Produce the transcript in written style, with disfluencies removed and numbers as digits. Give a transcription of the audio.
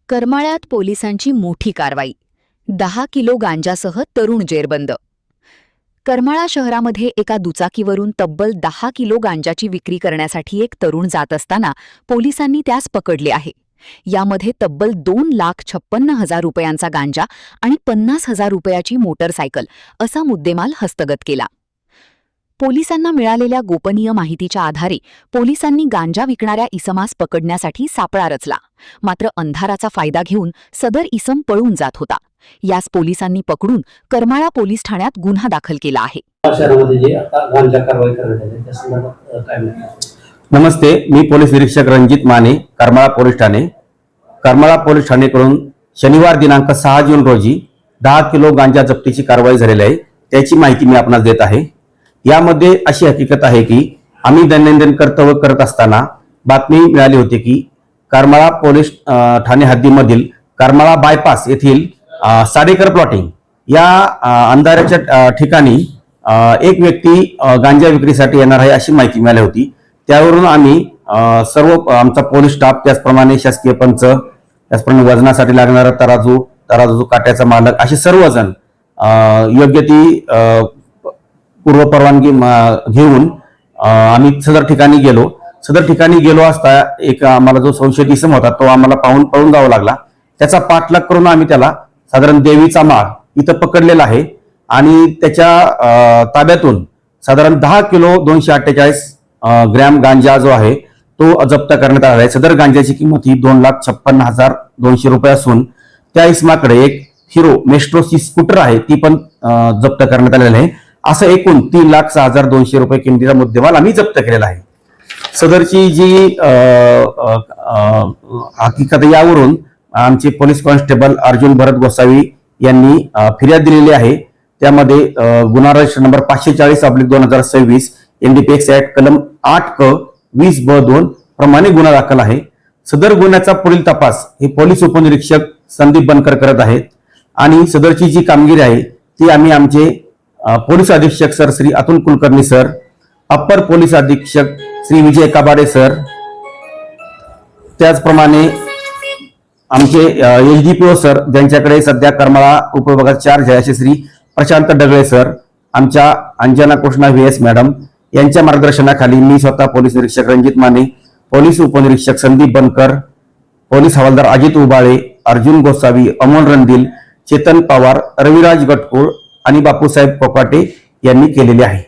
करमाळ्यात पोलिसांची मोठी कारवाई. 10 किलो गांजासह तरुण जेरबंद. करमाळा शहरामध्ये एका दुचाकीवरून तब्बल 10 किलो गांजाची विक्री करण्यासाठी एक तरुण जात असताना पोलिसांनी त्यास पकडले आहे. यामध्ये तब्बल 2,56,000 रुपयांचा गांजा आणि 50,000 रुपयाची मोटरसायकल असा मुद्देमाल हस्तगत केला. पोलिसांना मिळालेल्या गोपनीय माहितीच्या आधारे पोलिसांनी गांजा विकणाऱ्या इसमास पकडण्यासाठी सापळा रचला. मात्र अंधाराचा फायदा घेऊन सदर इसम पळून जात होता. यास पोलिसांनी पकडून करमाळा पोलीस ठाण्यात गुन्हा दाखल केला आहे. नमस्ते, मी पोलीस निरीक्षक रणजित माने, करमाळा पोलीस ठाणे. करमाळा पोलीस ठाणेकडून शनिवार दिनांक 6 जून रोजी 10 किलो गांजा जप्तीची कारवाई झालेली आहे. त्याची माहिती मी आपणास देत आहे. यामध्ये अशी हकीकत आहे की आम्ही दैनंदिन कर्तव्य करत असताना बातमी मिळाली होती की करमाळा पोलीस ठाणे हद्दीमधील करमाळा बायपास येथील साडेकर प्लॉटिंग या अंधाराच्या ठिकाणी एक व्यक्ती गांजा विक्रीसाठी येणार आहे अशी माहिती मिळाली होती. त्यावरून आम्ही सर्व आमचा पोलीस स्टाफ, त्याचप्रमाणे शासकीय पंच, त्याचप्रमाणे वजनासाठी लागणारा तराजू काट्याचा मालक असे सर्वजण योग्य ती पूर्व परवानगी घेऊन आम्ही सदर ठिकाणी गेलो असता एक आम्हाला जो संशयित इसम होता तो आम्हाला पाहून पळून जावं लागला. त्याचा पाठलाग करून आम्ही त्याला साधारण देवीचा माळ इथं पकडलेला आहे आणि त्याच्या ताब्यातून साधारण 10 किलो 248 ग्रॅम गांजा जो आहे तो जप्त करण्यात आला आहे. सदर गांजाची किंमत ही 2,56,200 रुपये असून त्या इसमाकडे एक हिरो मेस्ट्रो स्कूटर आहे, ती पण जप्त करण्यात आलेली आहे. असं एकूण 3,06,200 रुपये किमतीचा मुद्देमाल आम्ही जप्त केलेला आहे. सदरची जी हकीकत यावरून आमचे पोलीस कॉन्स्टेबल अर्जुन भरत गोसावी यांनी फिर्याद दिलेली आहे. त्यामध्ये गुन्हा रजिस्टर नंबर 540/2026 एनडीपीएक्स ऍक्ट कलम 8(क)20(ब)(2) प्रमाणे गुन्हा दाखल आहे. सदर गुन्ह्याचा पुढील तपास हे पोलीस उपनिरीक्षक संदीप बनकर करत आहेत आणि सदरची जी कामगिरी आहे ती आम्ही आमचे पोलीस अधीक्षक sir Shri Atul Kulkarni sir, upper police अधीक्षक श्री विजय काबाडे सर, त्याचप्रमाणे आमचे एचडीपीओ सर ज्यांच्याकडे सध्या करमाळा उपविभागात चार्ज आहे असे श्री प्रशांत डगळे सर, आमच्या अंजना कृष्णा व्हीएस मॅडम यांच्या मार्गदर्शनाखाली मी स्वतः पोलीस निरीक्षक रणजित माने, पोलीस उपनिरीक्षक संदीप बनकर, पोलीस हवालदार अजित उबाळे, अर्जुन गोसावी, अमोल रणदिल, चेतन पवार, रविराज गटकुळ आणि बापूसाहेब कोकाटे यांनी केलेले आहे.